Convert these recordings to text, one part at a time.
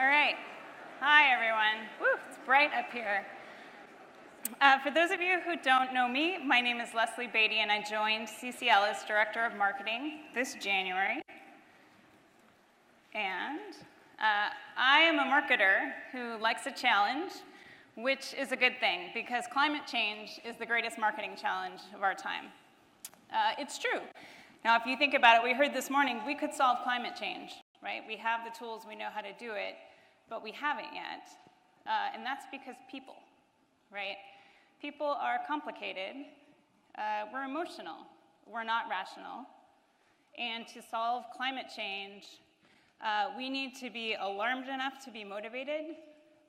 right. Hi, everyone. Woo, it's bright up here. For those of you who don't know me, my name is Lesley Beatty, and I joined CCL as Director of Marketing this January. And I am a marketer who likes a challenge, which is a good thing, because climate change is the greatest marketing challenge of our time. It's true. Now, if you think about it, we heard this morning, we could solve climate change, right? We have the tools, we know how to do it, but we haven't yet. And that's because people, right? People are complicated. We're emotional. We're not rational. And to solve climate change, we need to be alarmed enough to be motivated,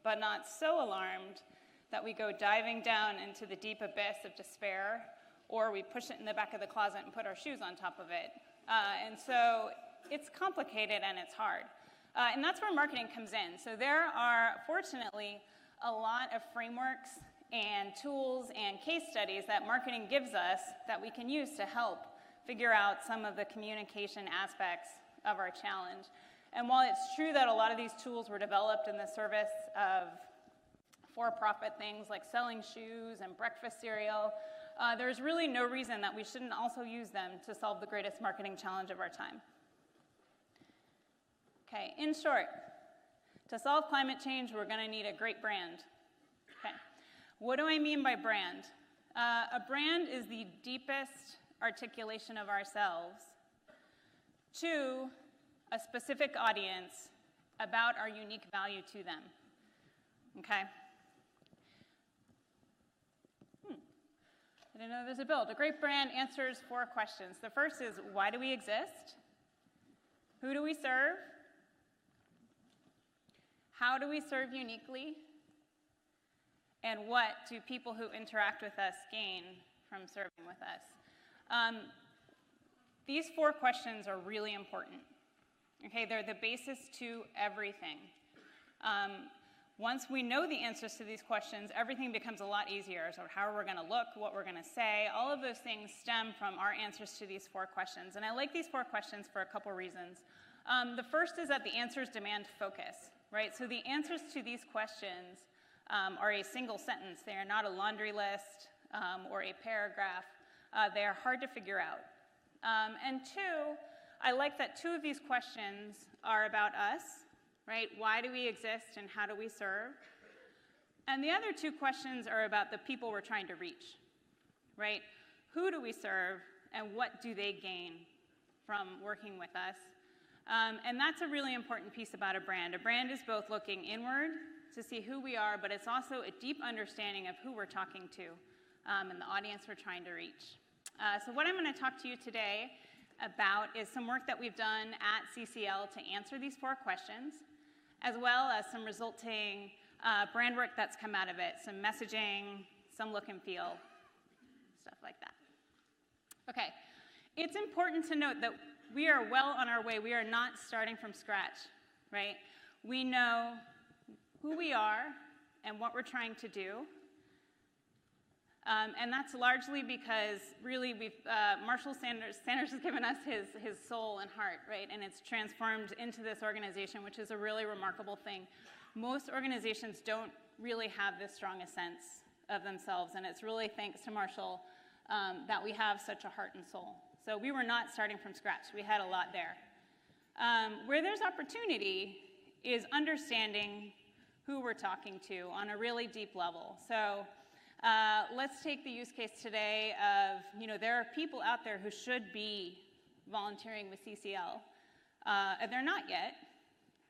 but not so alarmed that we go diving down into the deep abyss of despair, or we push it in the back of the closet and put our shoes on top of it. And so it's complicated and it's hard. And that's where marketing comes in. So there are, fortunately, a lot of frameworks and tools and case studies that marketing gives us that we can use to help figure out some of the communication aspects of our challenge. And while it's true that a lot of these tools were developed in the service of for-profit things like selling shoes and breakfast cereal, there's really no reason that we shouldn't also use them to solve the greatest marketing challenge of our time. Okay, in short, to solve climate change, we're going to need a great brand. Okay, what do I mean by brand? A brand is the deepest articulation of ourselves to a specific audience about our unique value to them. Okay? I didn't know there's a build. A great brand answers 4 questions. The first is, why do we exist? Who do we serve? How do we serve uniquely? And what do people who interact with us gain from serving with us? These 4 questions are really important. Okay, they're the basis to everything. Once we know the answers to these questions, everything becomes a lot easier. So how we're going to look, what we're going to say, all of those things stem from our answers to these 4 questions. And I like these 4 questions for a couple reasons. The first is that the answers demand focus, right? So the answers to these questions are a single sentence. They are not a laundry list or a paragraph. They are hard to figure out. And 2, I like that 2 of these questions are about us, right? Why do we exist and how do we serve? And the other 2 questions are about the people we're trying to reach, right? Who do we serve and what do they gain from working with us? And that's a really important piece about a brand. A brand is both looking inward to see who we are, but it's also a deep understanding of who we're talking to and the audience we're trying to reach. So what I'm going to talk to you today about is some work that we've done at CCL to answer these 4 questions, as well as some resulting brand work that's come out of it, some messaging, some look and feel, stuff like that. Okay, it's important to note that we are well on our way. We are not starting from scratch, right? We know who we are and what we're trying to do. And that's largely because really Marshall Sanders has given us his soul and heart, right? And it's transformed into this organization, which is a really remarkable thing. Most organizations don't really have this strong a sense of themselves, and it's really thanks to Marshall that we have such a heart and soul. So we were not starting from scratch. We had a lot there. Where there's opportunity is understanding who we're talking to on a really deep level. So let's take the use case today of, there are people out there who should be volunteering with CCL, and they're not yet.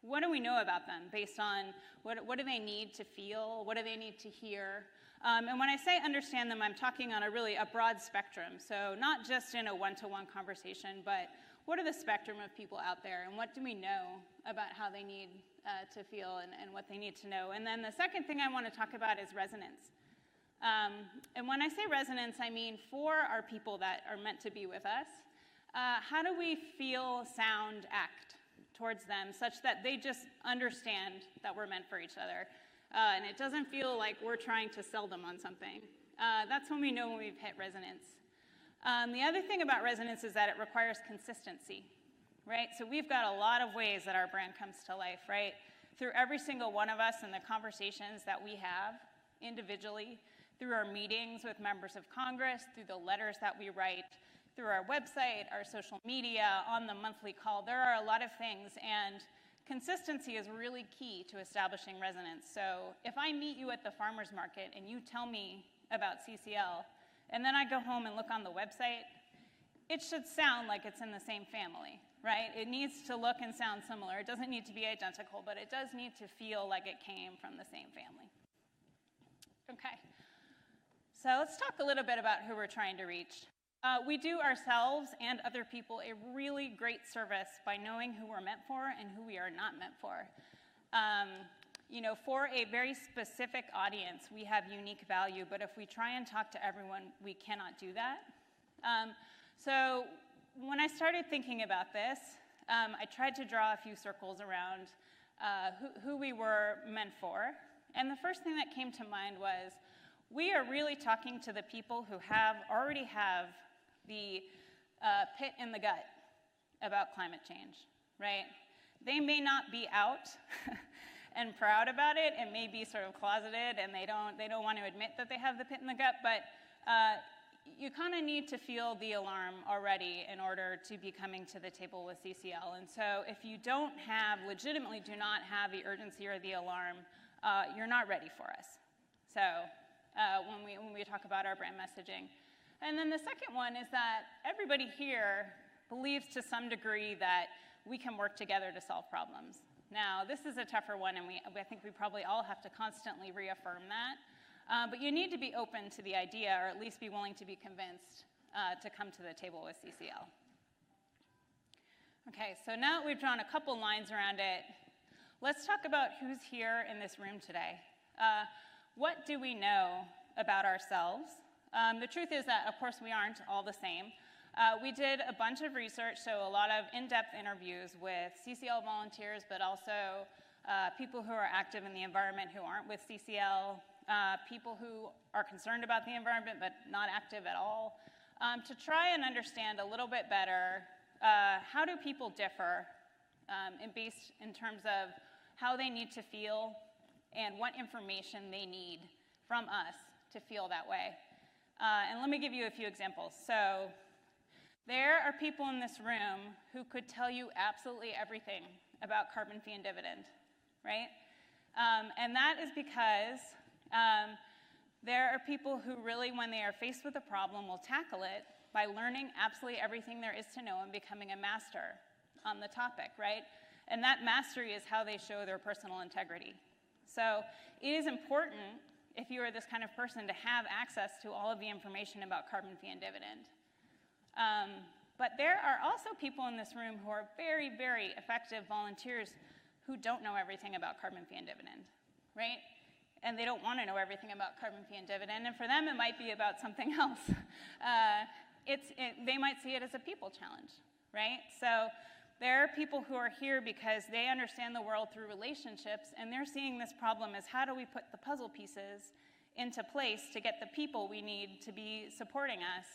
What do we know about them based on what do they need to feel? What do they need to hear? And when I say understand them, I'm talking on a broad spectrum. So not just in a one-to-one conversation, but what are the spectrum of people out there, and what do we know about how they need to feel and what they need to know? And then the second thing I want to talk about is resonance. And when I say resonance, I mean for our people that are meant to be with us, how do we feel, sound, act towards them such that they just understand that we're meant for each other? And it doesn't feel like we're trying to sell them on something. That's when we know when we've hit resonance. The other thing about resonance is that it requires consistency, right? So we've got a lot of ways that our brand comes to life, right? through every single one of us and the conversations that we have individually, through our meetings with members of Congress, through the letters that we write, through our website, our social media, on the monthly call. There are a lot of things, and consistency is really key to establishing resonance. So if I meet you at the farmer's market and you tell me about CCL, and then I go home and look on the website, it should sound like it's in the same family, right? It needs to look and sound similar. It doesn't need to be identical, but it does need to feel like it came from the same family. Okay, so let's talk a little bit about who we're trying to reach. We do ourselves and other people a really great service by knowing who we're meant for and who we are not meant for. You know, for a very specific audience, we have unique value, but if we try and talk to everyone, we cannot do that. So when I started thinking about this, I tried to draw a few circles around who we were meant for. And the first thing that came to mind was, we are really talking to the people who already have the pit in the gut about climate change, right? They may not be out and proud about it, and may be sort of closeted, and they don't want to admit that they have the pit in the gut, but you kind of need to feel the alarm already in order to be coming to the table with CCL. And so if you legitimately do not have the urgency or the alarm, you're not ready for us. So when we talk about our brand messaging. And then the second one is that everybody here believes to some degree that we can work together to solve problems. Now, this is a tougher one, and I think we probably all have to constantly reaffirm that. But you need to be open to the idea, or at least be willing to be convinced to come to the table with CCL. Okay, so now that we've drawn a couple lines around it, let's talk about who's here in this room today. What do we know about ourselves? The truth is that, of course, we aren't all the same. We did a bunch of research, so a lot of in-depth interviews with CCL volunteers, but also people who are active in the environment who aren't with CCL, people who are concerned about the environment but not active at all, to try and understand a little bit better how do people differ in terms of how they need to feel and what information they need from us to feel that way. And let me give you a few examples. So there are people in this room who could tell you absolutely everything about carbon fee and dividend, right? And that is because there are people who really, when they are faced with a problem, will tackle it by learning absolutely everything there is to know and becoming a master on the topic, right? And that mastery is how they show their personal integrity. So it is important, if you are this kind of person, to have access to all of the information about carbon fee and dividend. But there are also people in this room who are very, very effective volunteers who don't know everything about carbon fee and dividend, right? And they don't want to know everything about carbon fee and dividend, and for them it might be about something else. They might see it as a people challenge, right? So there are people who are here because they understand the world through relationships, and they're seeing this problem as, how do we put the puzzle pieces into place to get the people we need to be supporting us?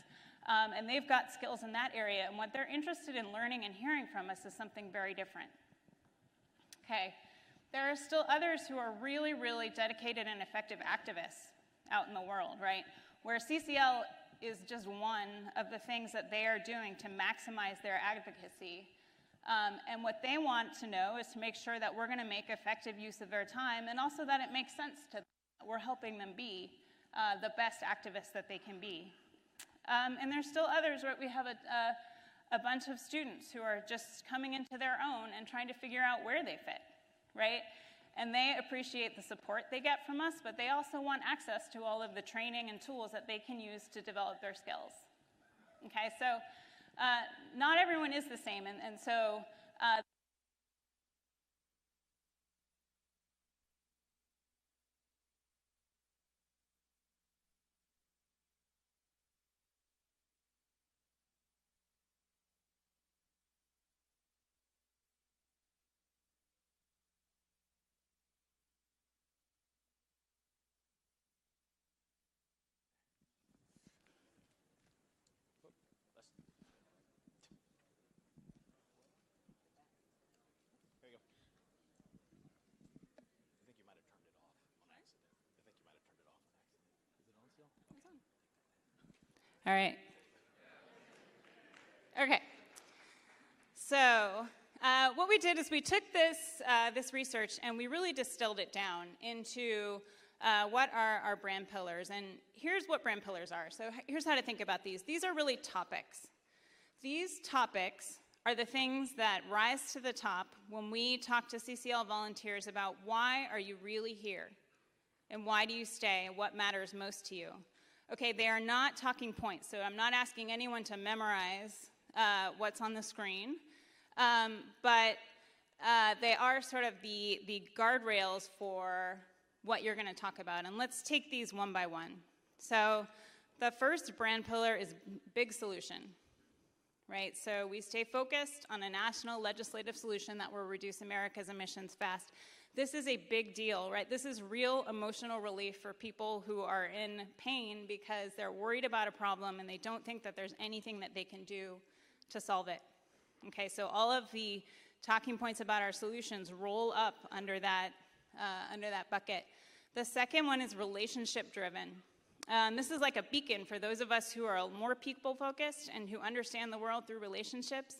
And they've got skills in that area, and what they're interested in learning and hearing from us is something very different. Okay, there are still others who are really, really dedicated and effective activists out in the world, right? Where CCL is just one of the things that they are doing to maximize their advocacy. And what they want to know is to make sure that we're going to make effective use of their time, and also that it makes sense to them, that we're helping them be the best activists that they can be. And there's still others where we have a bunch of students who are just coming into their own and trying to figure out where they fit, right? And they appreciate the support they get from us, but they also want access to all of the training and tools that they can use to develop their skills. Okay, so not everyone is the same, and so All right. Okay. So what we did is we took this research and we really distilled it down into what are our brand pillars. And here's what brand pillars are. So here's how to think about these. These are really topics. These topics are the things that rise to the top when we talk to CCL volunteers about why are you really here and why do you stay and what matters most to you. Okay, they are not talking points, so I'm not asking anyone to memorize what's on the screen, but they are sort of the guardrails for what you're going to talk about. And let's take these one by one. So the first brand pillar is big solution. Right, so we stay focused on a national legislative solution that will reduce America's emissions fast. This is a big deal, right? This is real emotional relief for people who are in pain because they're worried about a problem and they don't think that there's anything that they can do to solve it. Okay, so all of the talking points about our solutions roll up under that bucket. The second one is relationship driven. This is like a beacon for those of us who are more people-focused and who understand the world through relationships,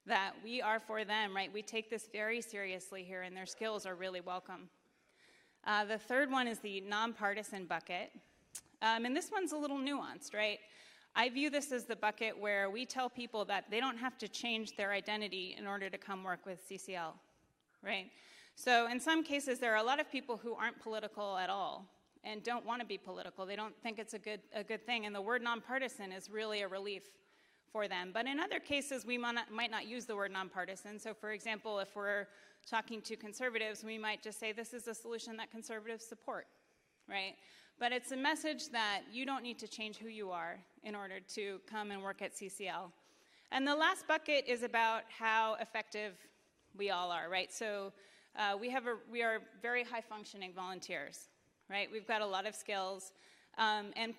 that we are for them, right? We take this very seriously here, and their skills are really welcome. The third one is the nonpartisan bucket, and this one's a little nuanced, right? I view this as the bucket where we tell people that they don't have to change their identity in order to come work with CCL, right? So in some cases, there are a lot of people who aren't political at all and don't want to be political. They don't think it's a good thing, and the word nonpartisan is really a relief for them. But in other cases, we might not use the word nonpartisan. So for example, if we're talking to conservatives, we might just say this is a solution that conservatives support, right? But it's a message that you don't need to change who you are in order to come and work at CCL. And the last bucket is about how effective we all are, right? So we are very high-functioning volunteers. Right, we've got a lot of skills, and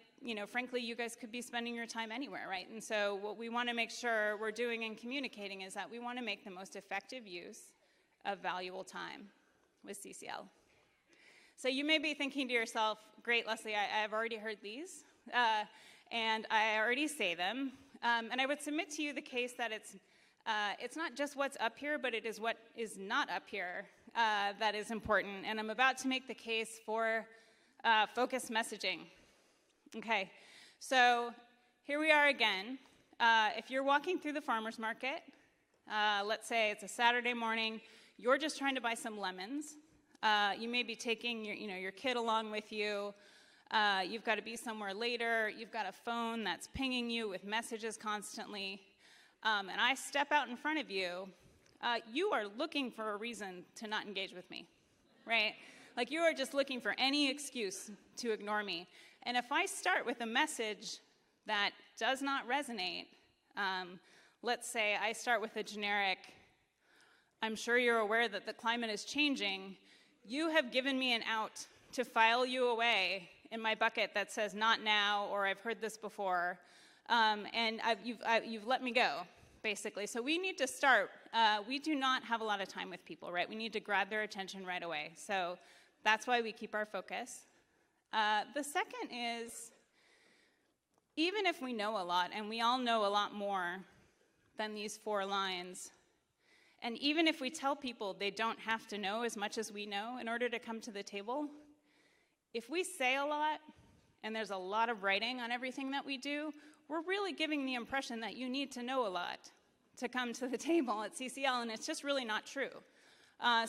frankly, you guys could be spending your time anywhere, right? And so what we want to make sure we're doing and communicating is that we want to make the most effective use of valuable time with CCL. So you may be thinking to yourself, great, Lesley, I've already heard these, and I already say them, and I would submit to you the case that it's not just what's up here, but it is what is not up here that is important, and I'm about to make the case for focused messaging. Okay, so here we are again. If you're walking through the farmer's market, let's say it's a Saturday morning, you're just trying to buy some lemons. You may be taking your kid along with you. You've got to be somewhere later. You've got a phone that's pinging you with messages constantly. And I step out in front of you. You are looking for a reason to not engage with me, right? Like you are just looking for any excuse to ignore me. And if I start with a message that does not resonate, let's say I start with a generic, I'm sure you're aware that the climate is changing, you have given me an out to file you away in my bucket that says not now, or I've heard this before, and you've let me go, basically. So we need to start. We do not have a lot of time with people, right? We need to grab their attention right away. So that's why we keep our focus. The second is, even if we know a lot, and we all know a lot more than these 4 lines, and even if we tell people they don't have to know as much as we know in order to come to the table, if we say a lot, and there's a lot of writing on everything that we do, we're really giving the impression that you need to know a lot to come to the table at CCL, and it's just really not true.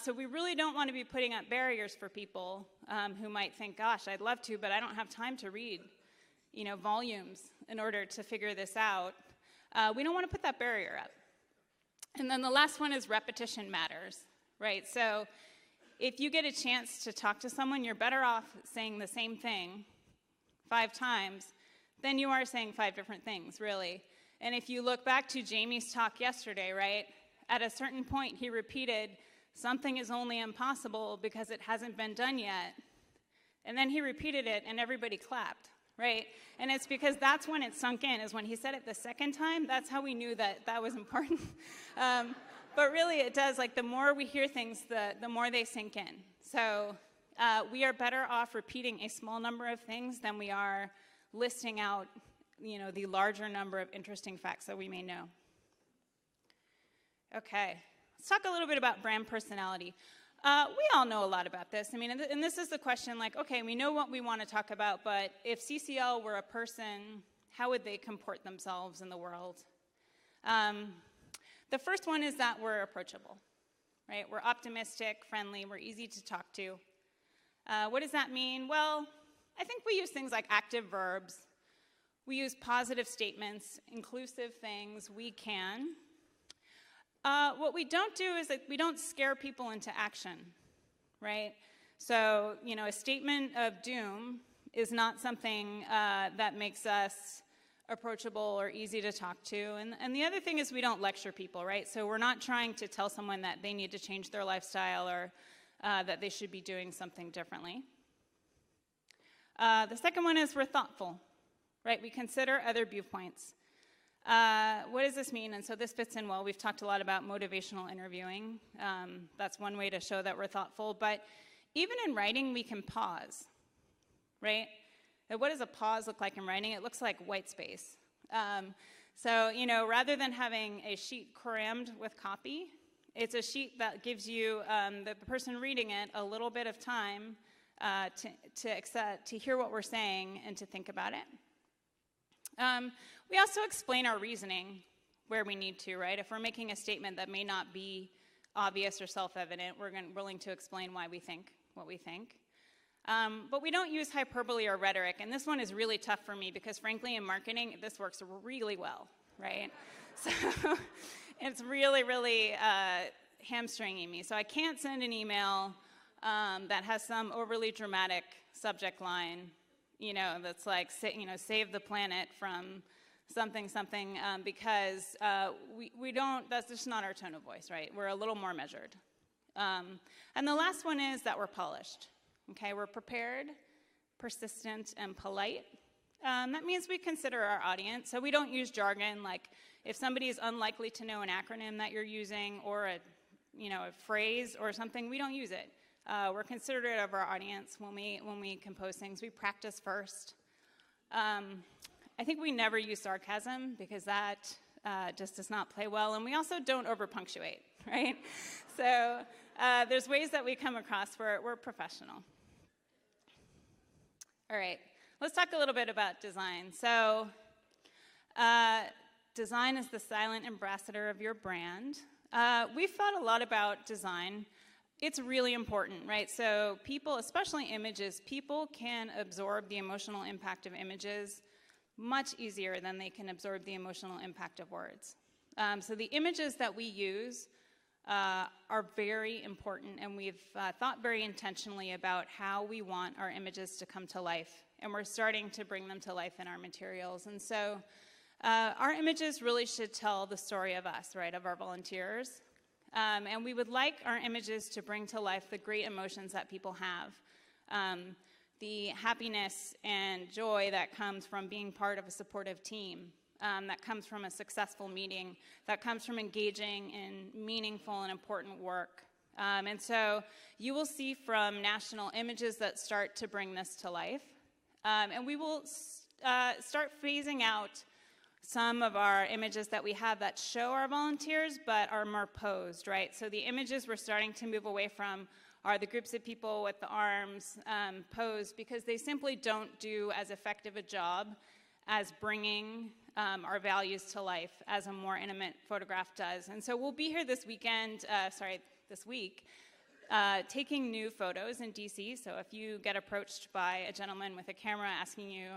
So we really don't want to be putting up barriers for people who might think, gosh, I'd love to, but I don't have time to read, volumes in order to figure this out. We don't want to put that barrier up. And then the last one is repetition matters, right? So if you get a chance to talk to someone, you're better off saying the same thing 5 times than you are saying 5 different things, really. And if you look back to Jamie's talk yesterday, right, at a certain point he repeated, something is only impossible because it hasn't been done yet. And then he repeated it and everybody clapped, right? And it's because that's when it sunk in, is when he said it the second time, that's how we knew that that was important. But really it does, like the more we hear things, the more they sink in. So we are better off repeating a small number of things than we are listing out the larger number of interesting facts that we may know. Okay, let's talk a little bit about brand personality. We all know a lot about this. I mean, and this is the question, like, okay, we know what we want to talk about, but if CCL were a person, how would they comport themselves in the world? The first one is that we're approachable, right? We're optimistic, friendly, we're easy to talk to. What does that mean? Well, I think we use things like active verbs. We use positive statements, inclusive things, we can. What we don't do is that we don't scare people into action, right? So, a statement of doom is not something that makes us approachable or easy to talk to. And the other thing is we don't lecture people, right? So we're not trying to tell someone that they need to change their lifestyle or that they should be doing something differently. The second one is we're thoughtful, right? We consider other viewpoints. What does this mean? And so this fits in well. We've talked a lot about motivational interviewing. That's one way to show that we're thoughtful. But even in writing, we can pause, right? And what does a pause look like in writing? It looks like white space. So, rather than having a sheet crammed with copy, it's a sheet that gives you, the person reading it, a little bit of time to hear what we're saying and to think about it. We also explain our reasoning where we need to, right? If we're making a statement that may not be obvious or self-evident, we're willing to explain why we think what we think. But we don't use hyperbole or rhetoric, and this one is really tough for me because, frankly, in marketing, this works really well, right? So it's really, really hamstringing me. So I can't send an email that has some overly dramatic subject line, that's like, save the planet from something, because we don't, that's just not our tone of voice, right? We're a little more measured. And the last one is that we're polished, okay? We're prepared, persistent, and polite. That means we consider our audience, so we don't use jargon, like if somebody is unlikely to know an acronym that you're using or a phrase or something, we don't use it. We're considerate of our audience when we compose things. We practice first. I think we never use sarcasm because that just does not play well, and we also don't over-punctuate, right? So there's ways that we come across where we're professional. All right, let's talk a little bit about design. So design is the silent ambassador of your brand. We've thought a lot about design. It's really important, right? So people, especially images, people can absorb the emotional impact of images much easier than they can absorb the emotional impact of words. So the images that we use are very important, and we've thought very intentionally about how we want our images to come to life, and we're starting to bring them to life in our materials. And so our images really should tell the story of us, right, of our volunteers. And we would like our images to bring to life the great emotions that people have. The happiness and joy that comes from being part of a supportive team, that comes from a successful meeting, that comes from engaging in meaningful and important work. And so you will see from national images that start to bring this to life. And we will start phasing out some of our images that we have that show our volunteers but are more posed, right? So the images we're starting to move away from are the groups of people with the arms posed because they simply don't do as effective a job as bringing our values to life as a more intimate photograph does. And so we'll be here this week, taking new photos in DC. So if you get approached by a gentleman with a camera asking you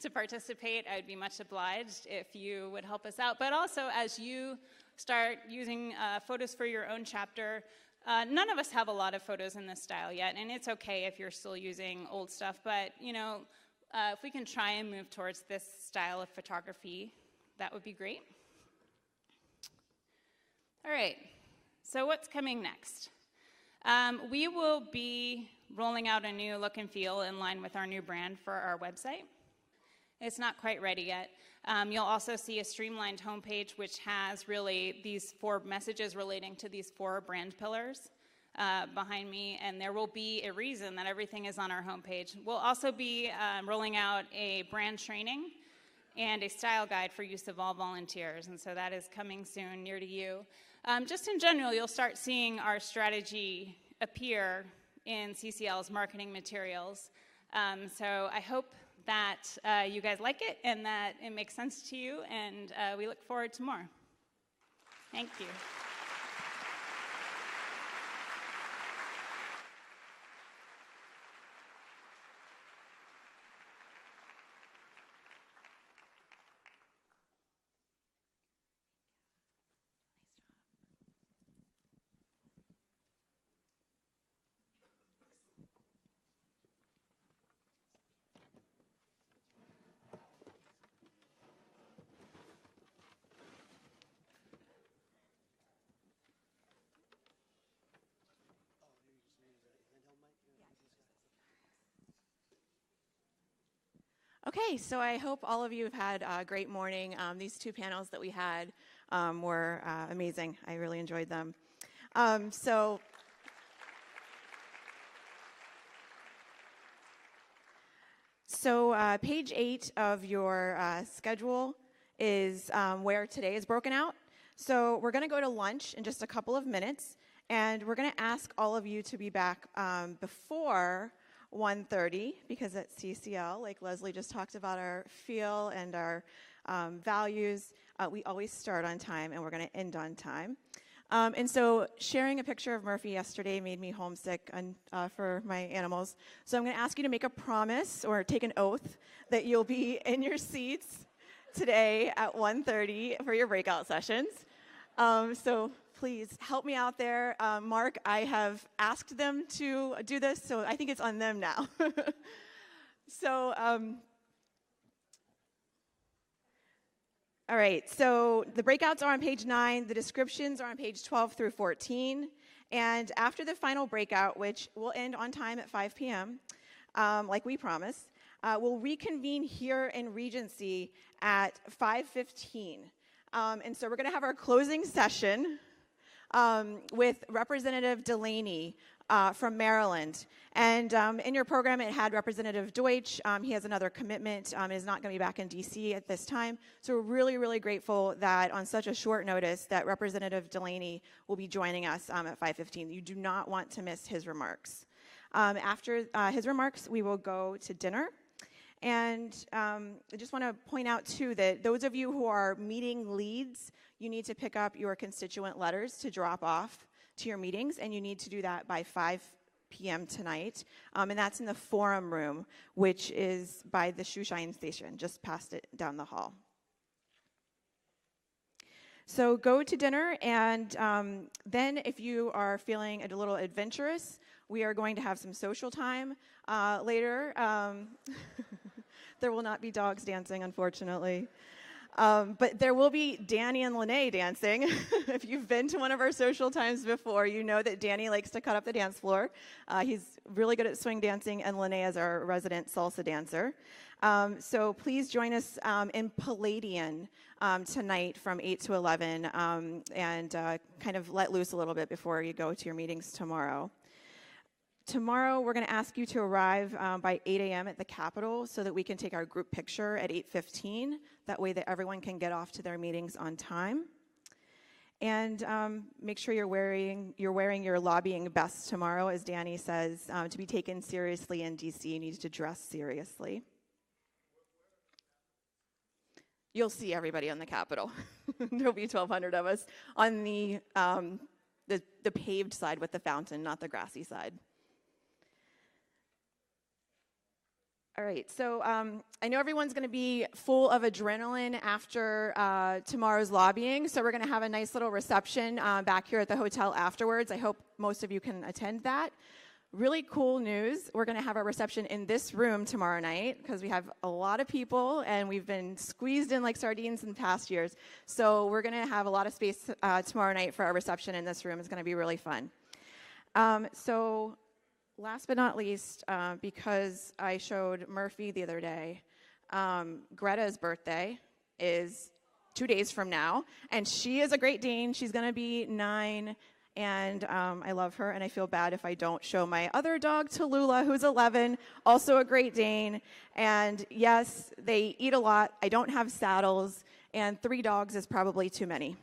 to participate, I'd be much obliged if you would help us out. But also, as you start using photos for your own chapter, none of us have a lot of photos in this style yet, and it's okay if you're still using old stuff, but if we can try and move towards this style of photography, that would be great. All right, so what's coming next? We will be rolling out a new look and feel in line with our new brand for our website. It's not quite ready yet. You'll also see a streamlined homepage which has really these 4 messages relating to these 4 brand pillars behind me, and there will be a reason that everything is on our homepage. We'll also be rolling out a brand training and a style guide for use of all volunteers. And so that is coming soon, near to you. Just in general, you'll start seeing our strategy appear in CCL's marketing materials. So I hope that you guys like it and that it makes sense to you, and we look forward to more. Thank you. Okay, so I hope all of you have had a great morning. These two panels that we had were amazing. I really enjoyed them. So page 8 of your schedule is where today is broken out. So we're going to go to lunch in just a couple of minutes, and we're going to ask all of you to be back before 1:30, because at CCL, like Lesley just talked about our feel and our values, we always start on time and we're going to end on time. And so sharing a picture of Murphy yesterday made me homesick for my animals. So I'm going to ask you to make a promise or take an oath that you'll be in your seats today at 1:30 for your breakout sessions. So please help me out there. Mark, I have asked them to do this, so I think it's on them now. So, all right, so the breakouts are on page 9. The descriptions are on page 12 through 14. And after the final breakout, which will end on time at 5 p.m., like we promised, we'll reconvene here in Regency at 5:15. And so we're going to have our closing session with Representative Delaney from Maryland. And in your program, it had Representative Deutsch. He has another commitment, is not going to be back in D.C. at this time. So we're really, really grateful that on such a short notice that Representative Delaney will be joining us at 5:15. You do not want to miss his remarks. After his remarks, we will go to dinner. And I just want to point out, too, that those of you who are meeting leads, you need to pick up your constituent letters to drop off to your meetings, and you need to do that by 5 p.m. tonight. And that's in the forum room, which is by the Shoeshine station, just past it down the hall. So go to dinner, and then if you are feeling a little adventurous, we are going to have some social time later. There will not be dogs dancing, unfortunately. But there will be Danny and Lene dancing. If you've been to one of our social times before, you know that Danny likes to cut up the dance floor. He's really good at swing dancing, and Lene is our resident salsa dancer. So please join us in Palladian tonight from 8 to 11 and kind of let loose a little bit before you go to your meetings tomorrow. Tomorrow, we're going to ask you to arrive by 8 a.m. at the Capitol so that we can take our group picture at 8:15. That way that everyone can get off to their meetings on time. And make sure you're wearing your lobbying best tomorrow. As Danny says, to be taken seriously in D.C., you need to dress seriously. You'll see everybody on the Capitol. There'll be 1,200 of us on the paved side with the fountain, not the grassy side. All right, so I know everyone's going to be full of adrenaline after tomorrow's lobbying, so we're going to have a nice little reception back here at the hotel afterwards. I hope most of you can attend that. Really cool news, we're going to have our reception in this room tomorrow night because we have a lot of people and we've been squeezed in like sardines in past years. So we're going to have a lot of space tomorrow night for our reception in this room. It's going to be really fun. So last but not least, because I showed Murphy the other day, Greta's birthday is 2 days from now, and she is a Great Dane. She's going to be 9, and I love her, and I feel bad if I don't show my other dog, Talulah, who's 11, also a Great Dane. And yes, they eat a lot. I don't have saddles, and 3 dogs is probably too many.